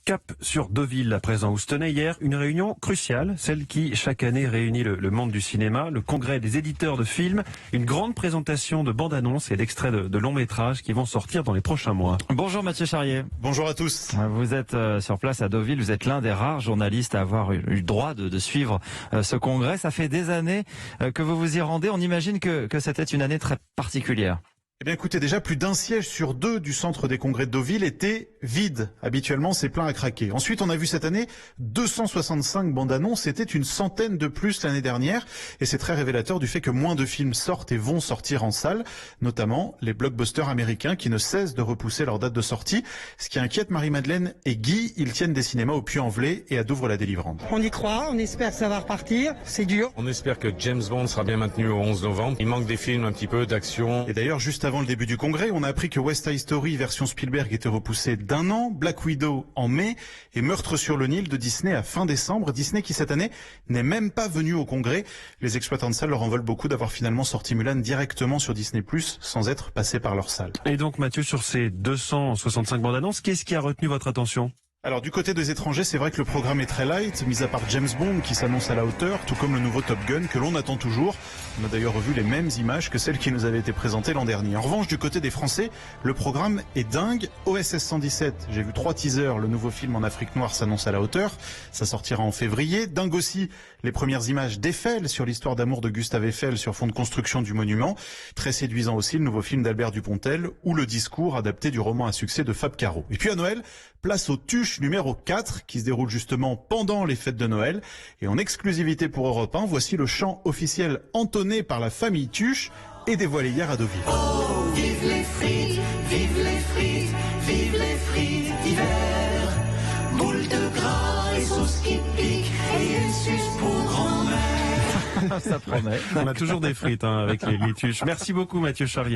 Cap sur Deauville, à présent, où se tenait hier une réunion cruciale, celle qui chaque année réunit le monde du cinéma, le congrès des éditeurs de films, une grande présentation de bandes-annonces et d'extraits de longs métrages qui vont sortir dans les prochains mois. Bonjour Mathieu Charrier. Bonjour à tous. Vous êtes sur place à Deauville, vous êtes l'un des rares journalistes à avoir eu le droit de suivre ce congrès. Ça fait des années que vous vous y rendez. On imagine que c'était une année très particulière. Eh bien écoutez, déjà plus d'un siège sur deux du centre des congrès de Deauville était vide. Habituellement, c'est plein à craquer. Ensuite, on a vu cette année 265 bandes annonces. C'était une centaine de plus l'année dernière. Et c'est très révélateur du fait que moins de films sortent et vont sortir en salle. Notamment les blockbusters américains qui ne cessent de repousser leur date de sortie. Ce qui inquiète Marie-Madeleine et Guy, ils tiennent des cinémas au Puy-en-Velay et à Douvres-la-Délivrande. On y croit, on espère que ça va repartir. C'est dur. On espère que James Bond sera bien maintenu au 11 novembre. Il manque des films un petit peu d'action. Et d'ailleurs, juste avant le début du congrès, on a appris que West Side Story version Spielberg était repoussé d'1 an, Black Widow en mai et Meurtre sur le Nil de Disney à fin décembre. Disney qui cette année n'est même pas venu au congrès. Les exploitants de salles leur en veulent beaucoup d'avoir finalement sorti Mulan directement sur Disney+, sans être passé par leur salle. Et donc Mathieu, sur ces 265 bandes annonces, qu'est-ce qui a retenu votre attention ? Alors du côté des étrangers, c'est vrai que le programme est très light, mis à part James Bond qui s'annonce à la hauteur, tout comme le nouveau Top Gun que l'on attend toujours. On a d'ailleurs revu les mêmes images que celles qui nous avaient été présentées l'an dernier. En revanche, du côté des Français, le programme est dingue. OSS 117, j'ai vu 3 teasers, le nouveau film en Afrique noire s'annonce à la hauteur. Ça sortira en février. Dingue aussi, les premières images d'Eiffel sur l'histoire d'amour de Gustave Eiffel sur fond de construction du monument. Très séduisant aussi le nouveau film d'Albert Dupontel ou le discours adapté du roman à succès de Fab Caro. Et puis à Noël, place au Tuche numéro 4 qui se déroule justement pendant les fêtes de Noël. Et en exclusivité pour Europe 1, voici le chant officiel entonné par la famille Tuche et dévoilé hier à Deauville. Oh, vive les frites, vive les frites, vive les frites d'hiver. Boules de gras et sauce qui pique et une suce pour grand-mère. Ça promet. On a toujours des frites avec les Tuches. Merci beaucoup Mathieu Charrier.